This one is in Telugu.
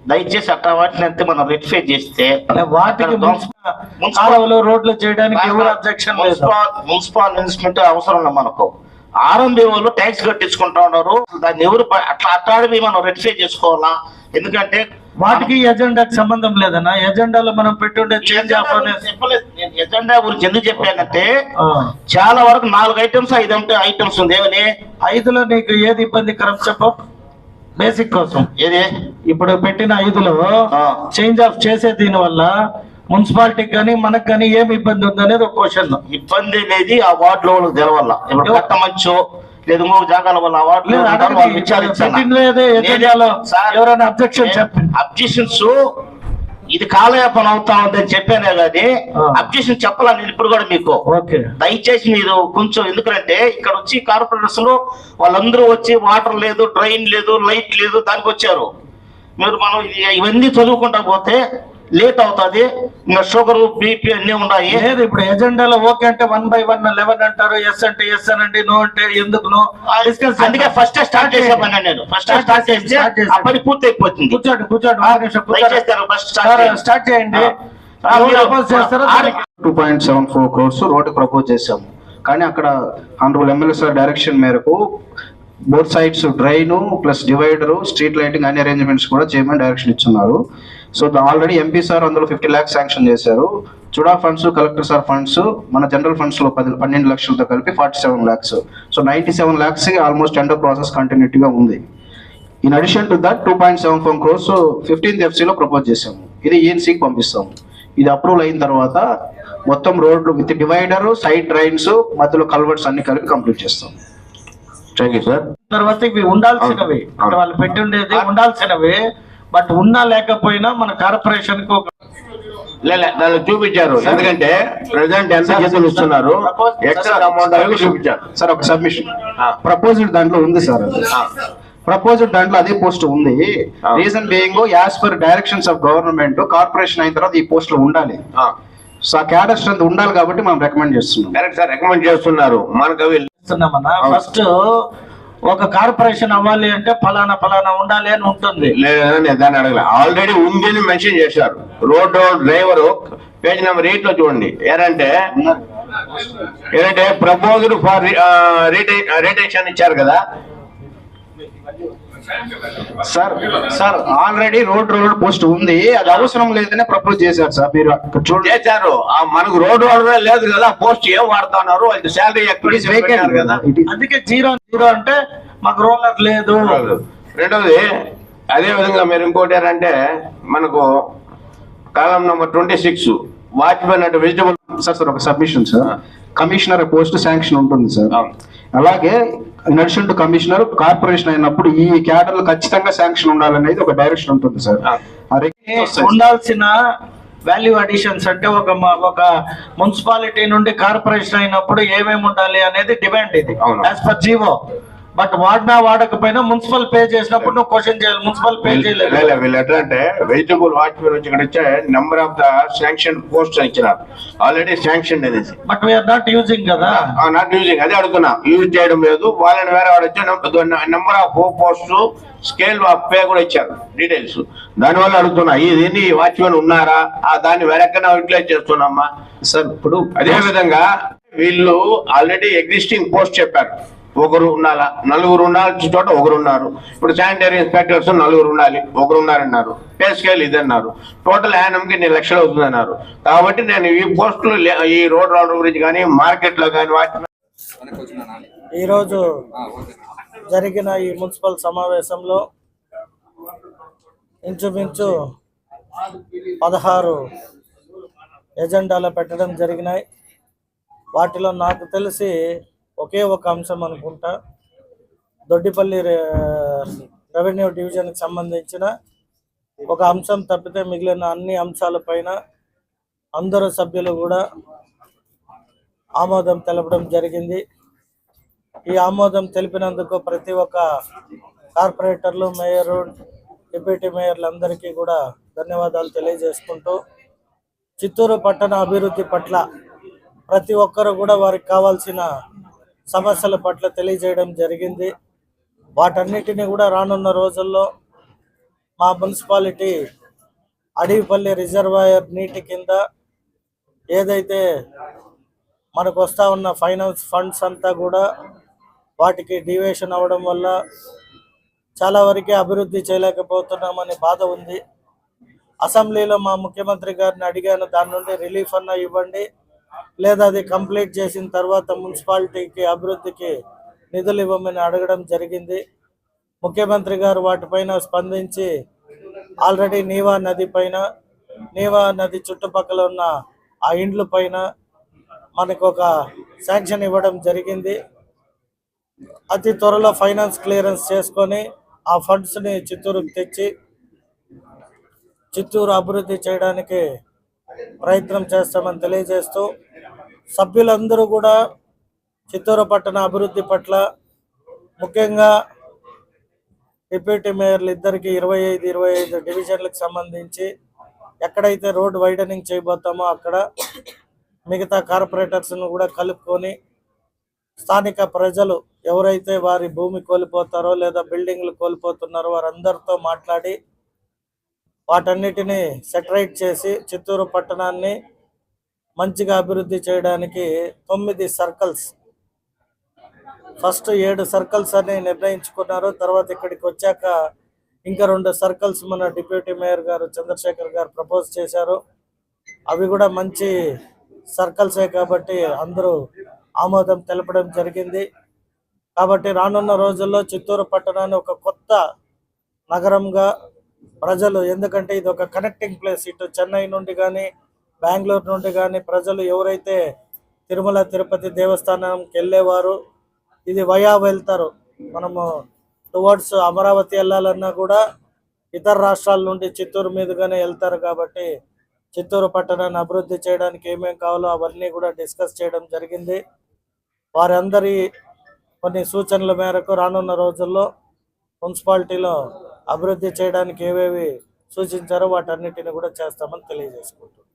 దయచేసి అట్లా వాటిని అంతే మనం రెక్టిఫై చేస్తే వాటికి రోడ్లు చేయడానికి మున్సిపల్ ఇన్వెస్ట్మెంట్ అవసరం లేదు మనకు. ఆర్ఎంబీఓలు ట్యాక్స్ కట్టించుకుంటా ఉన్నారు, దాన్ని ఎవరు అట్లాంటివి మనం రెక్టిఫై చేసుకోవాలా. ఎందుకంటే వాటికి ఎజెండాకి సంబంధం లేదన్నా. ఎజెండాలో మనం పెట్టుండే చేంజ్ ఆఫ్ చెప్పలేదు. నేను ఎజెండా గురించి ఎందుకు చెప్పానంటే చాలా వరకు 4 ఐటమ్స్ 5 ఐటమ్స్ ఉంది. ఏమని 5లో నీకు ఏది ఇబ్బందికరం చెప్పు, బేసిక్ కోసం. ఏది ఇప్పుడు పెట్టిన 5లో చేంజ్ ఆఫ్ చేసే దీని వల్ల మున్సిపాలిటీకి కానీ మనకు కానీ ఏమి ఇబ్బంది ఉందనేది ఒక క్వశ్చన్. ఇబ్బంది అనేది ఆ వార్డులో వాళ్ళకి తెలవల్ల. ఇప్పుడు కట్టమంచు లేదు ఇంకొక జాగాల వల్ల ఎవరైనా అబ్జెక్షన్ చెప్పండి. అబ్జెక్షన్స్ ఇది కాలయాపన అవుతా ఉందని చెప్పానే కానీ అబ్జెక్షన్ చెప్పాలా నేను ఇప్పుడు కూడా మీకు. దయచేసి మీరు కొంచెం, ఎందుకంటే ఇక్కడ వచ్చి కార్పొరేటర్స్ లో వాళ్ళందరూ వచ్చి వాటర్ లేదు, డ్రైన్ లేదు, లైట్ లేదు, దానికి వచ్చారు. మీరు మనం ఇవన్నీ చదువుకుంటా పోతే లేట్ అవుతుంది. ఇంకా షుగర్ బీపీ అన్ని ఉన్నాయి. లేదు ఇప్పుడు ఎజెండాలో ఓకే అంటే 1 by 1 11 అంటారు, ఎస్ అంటే ఎస్ అనండి, నో అంటే ఎందుకు నో. అందుకే ఫస్ట్ స్టార్ట్ చేసామన్నా నేను. ఫస్ట్ స్టార్ట్ చేస్తే ఆ పని పూర్తి అయిపోతుంది. కూర్చోండి స్టార్ట్ చేయండి. 2.74 crores రోడ్డు ప్రపోజ్ చేశాము. కానీ అక్కడ ఆనరబుల్ ఎమ్మెల్యే సార్ డైరెక్షన్ మేరకు both sides drain plus divider, street lighting అన్ని అరేంజ్మెంట్స్ కూడా చేయమని డైరెక్షన్ ఇచ్చున్నారు. సో ఆల్రెడీ ఎంపీ సార్ అందులో 50 lakhs శాంక్షన్ చేశారు. చుడా ఫండ్స్, కలెక్టర్ సార్ ఫండ్స్, మన జనరల్ ఫండ్స్ లో 12 లక్షలతో కలిపి 47 lakhs. So 97 lakhs almost tender process కంటిన్యూటీగా ఉంది. In addition to that 2.74 crores 15th FC లో ప్రపోజ్ చేసాము. ఇది ENCకి పంపిస్తాము. ఇది అప్రూవల్ అయిన తర్వాత మొత్తం రోడ్లు విత్ డివైడర్, సైడ్ డ్రైన్స్, మధ్యలో కల్వర్ట్స్ అన్ని కలిపి కంప్లీట్ చేస్తాం. Thank you sir. తర్వాత ఇవి ఉండాల్సినవి, వాళ్ళు పెట్టి ఉండేది ఉండాల్సినవి, బట్ ఉన్నా లేకపోయినా మన కార్పొరేషన్ కు దాన్ని చూపించారు. ఎందుకంటే ప్రెసిడెంట్ ఎంత చేతులు ఇస్తున్నారు, ఎక్స్ట్రా అమౌంట్ అవి చూపించారు సార్. ఒక సబ్మిషన్ ప్రపోజల్ దాంట్లో ఉంది సార్. ప్రపోజల్ దాంట్లో అదే పోస్ట్ ఉంది. Reason being as per directions of government corporation అయిన తర్వాత ఈ పోస్ట్ లో ఉండాలి. సో ఆ క్యాడర్ స్ట్రెంత్ ఉండాలి కాబట్టి మనం రికమెండ్ చేస్తున్నాం. డైరెక్ట్ సార్ రికమెండ్ చేస్తున్నారు. మనకు ఫస్ట్ ఒక కార్పొరేషన్ అవ్వాలి అంటే ఫలానా ఉండాలి అని ఉంటుంది. లేదని దాన్ని అడగలే, ఆల్రెడీ ఉంది అని మెన్షన్ చేశారు. రోడ్ డ్రైవర్ పేజ్ నెంబర్ 8 లో చూడండి. ఏంటంటే ప్రపోజ్డ్ ఫర్ రిటెన్షన్ ఇచ్చారు కదా సార్ ఆల్రెడీ రోడ్ పోస్ట్ ఉంది, అది అవసరం లేదనే ప్రపోజ్ చేశారు సార్. మీరు చేశారు, మనకు రోడ్ లేదు కదా, పోస్ట్ ఏం వాడుతున్నారు, అది శాలరీ ఎక్కువ కదా. అందుకే 0 అంటే మాకు రోలర్ లేదు. రెండవది అదే విధంగా మీరు ఇంకోటి ఏంటంటే మనకు కాలం నెంబర్ 26 వాచ్మెన్ అంటే వెజిటబుల్. సార్ ఒక submission sir. Commissioner post sanction ఉంటుంది సార్. అలాగే in addition to commissioner corporation అయినప్పుడు ఈ క్యాడర్లు ఖచ్చితంగా శాంక్షన్ ఉండాలనేది ఒక డైరెక్షన్ ఉంటుంది సార్. ఉండాల్సిన వాల్యూ అడిషన్స్ అంటే ఒక మున్సిపాలిటీ నుండి కార్పొరేషన్ అయినప్పుడు ఏమేమి ఉండాలి అనేది డిమాండ్. ఇది యాజ్ పర్ జీవో. బట్ వాడినా వాడకపోయినా మున్సిపల్ పే చేసినప్పుడు నువ్వు క్వశ్చన్ చేయాలి. మున్సిపల్ పే చేయలేదు. వీళ్ళు ఎట్లా అంటే వెజిటబుల్ వాచ్మెన్ వచ్చి ఇక్కడ వచ్చే number of the sanction post ఇచ్చినారు, ఆల్రెడీ శాంక్షన్ అనేసి. బట్ వీఆర్ నాట్ యూజింగ్ కదా. నాట్ యూజింగ్, అదే అడుగుతున్నా. యూజ్ చేయడం లేదు. వాళ్ళని వేరే వాడు వచ్చి number of post, scale of pay కూడా ఇచ్చారు డీటెయిల్స్. దానివల్ల అడుగుతున్నా, ఇది వాచ్మెన్ ఉన్నారా, దాన్ని వేరెక్కడైనా యూటిలైజ్ చేస్తున్నామా సార్. ఇప్పుడు అదే విధంగా వీళ్ళు ఆల్రెడీ ఎగ్జిస్టింగ్ పోస్ట్ చెప్పారు, ఒకరు ఉండాలా, 4 ఉండాల్సిన చోట 1 ఉన్నారు. ఇప్పుడు శానిటరీ ఇన్స్పెక్టర్స్ 4 ఉండాలి, 1 ఉన్నారన్నారు. పే స్కేల్ ఇది అన్నారు. టోటల్ యానంకి 2 లక్షలు అవుతుంది అన్నారు. కాబట్టి నేను ఈ పోస్టులు ఈ రోడ్ గురించి కానీ మార్కెట్ లో కానీ ఈరోజు జరిగిన ఈ మున్సిపల్ సమావేశంలో ఇంచుమించు 16 ఎజెండాలు పెట్టడం జరిగినాయి. వాటిలో నాకు తెలిసి ఒకే ఒక అంశం అనుకుంటా, దొడ్డిపల్లి రెవెన్యూ డివిజన్కి సంబంధించిన ఒక అంశం తప్పితే మిగిలిన అన్ని అంశాలపైన అందరూ సభ్యులు కూడా ఆమోదం తెలపడం జరిగింది. ఈ ఆమోదం తెలిపినందుకు ప్రతి ఒక్క కార్పొరేటర్లు, మేయరు, డిప్యూటీ మేయర్లందరికీ కూడా ధన్యవాదాలు తెలియజేసుకుంటూ, చిత్తూరు పట్టణ అభివృద్ధి పట్ల ప్రతి ఒక్కరు కూడా వారికి కావాల్సిన సమస్యల పట్ల తెలియజేయడం జరిగింది. వాటన్నిటిని కూడా రానున్న రోజుల్లో మా మున్సిపాలిటీ అడవిపల్లి రిజర్వాయర్ నీటి కింద ఏదైతే మనకు వస్తూ ఉన్న ఫైనాన్స్ ఫండ్స్ అంతా కూడా వాటికి డివేషన్ అవ్వడం వల్ల చాలా వరకు అభివృద్ధి చేయలేకపోతున్నామని బాధ ఉంది. అసెంబ్లీలో మా ముఖ్యమంత్రి గారిని అడిగాను, దాని నుండి రిలీఫ్ అన్నా ఇవ్వండి, లేదా అది కంప్లీట్ చేసిన తర్వాత మున్సిపాలిటీకి అభివృద్ధికి నిధులు ఇవ్వమని అడగడం జరిగింది. ముఖ్యమంత్రి గారు వాటిపైన స్పందించి ఆల్రెడీ నీవా నది పైన, నీవా నది చుట్టుపక్కల ఉన్న ఆ ఇండ్ల పైన మనకు ఒక శాంక్షన్ ఇవ్వడం జరిగింది. అతి త్వరలో ఫైనాన్స్ క్లియరెన్స్ చేసుకొని ఆ ఫండ్స్ని చిత్తూరుకు తెచ్చి చిత్తూరు అభివృద్ధి చేయడానికి ప్రయత్నం చేస్తామని తెలియజేస్తూ, సభ్యులందరూ కూడా చిత్తూరు పట్టణ అభివృద్ధి పట్ల, ముఖ్యంగా డిప్యూటీ మేయర్లు ఇద్దరికి 25 డివిజన్లకు సంబంధించి ఎక్కడైతే రోడ్ వైడనింగ్ చేయబోతామో అక్కడ మిగతా కార్పొరేటర్స్ను కూడా కలుపుకొని స్థానిక ప్రజలు ఎవరైతే వారి భూమి కోల్పోతారో లేదా బిల్డింగ్లు కోల్పోతున్నారో వారందరితో మాట్లాడి వాటన్నిటిని సెటరైట్ చేసి చిత్తూరు పట్టణాన్ని మంచిగా అభివృద్ధి చేయడానికి 9 సర్కిల్స్, ఫస్ట్ 7 సర్కిల్స్ అని నిర్ణయించుకున్నారు. తర్వాత ఇక్కడికి వచ్చాక ఇంకా 2 సర్కిల్స్ మన డిప్యూటీ మేయర్ గారు చంద్రశేఖర్ గారు ప్రపోజ్ చేశారు. అవి కూడా మంచి సర్కిల్సే కాబట్టి అందరూ ఆమోదం తెలపడం జరిగింది. కాబట్టి రానున్న రోజుల్లో చిత్తూరు పట్టణాన్ని ఒక కొత్త నగరంగా ప్రజలు, ఎందుకంటే ఇది ఒక కనెక్టింగ్ ప్లేస్, ఇటు చెన్నై నుండి కానీ బెంగళూరు నుండి కానీ ప్రజలు ఎవరైతే తిరుమల తిరుపతి దేవస్థానంకి వెళ్ళేవారు ఇది వయా వెళ్తారు. మనము టువర్డ్స్ అమరావతి వెళ్ళాలన్నా కూడా ఇతర రాష్ట్రాల నుండి చిత్తూరు మీదుగానే వెళ్తారు. కాబట్టి చిత్తూరు పట్టణాన్ని అభివృద్ధి చేయడానికి ఏమేం కావాలో అవన్నీ కూడా డిస్కస్ చేయడం జరిగింది. వారందరి కొన్ని సూచనల మేరకు రానున్న రోజుల్లో మున్సిపాలిటీలో అభివృద్ధి చేయడానికి ఏవేవి సూచించారో వాటన్నిటిని కూడా చేస్తామని తెలియజేసుకుంటున్నాం.